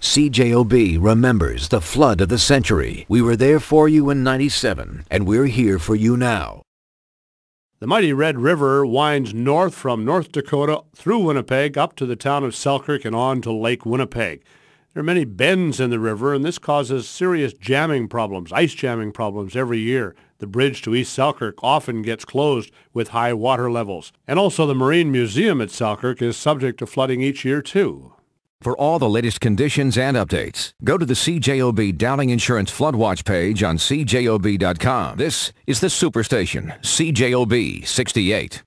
CJOB remembers the flood of the century. We were there for you in '97, and we're here for you now. The mighty Red River winds north from North Dakota through Winnipeg up to the town of Selkirk and on to Lake Winnipeg. There are many bends in the river, and this causes serious jamming problems, ice jamming problems every year. The bridge to East Selkirk often gets closed with high water levels. And also the Marine Museum at Selkirk is subject to flooding each year too. For all the latest conditions and updates, go to the CJOB Downing Insurance Flood Watch page on CJOB.com. This is the Superstation, CJOB 68.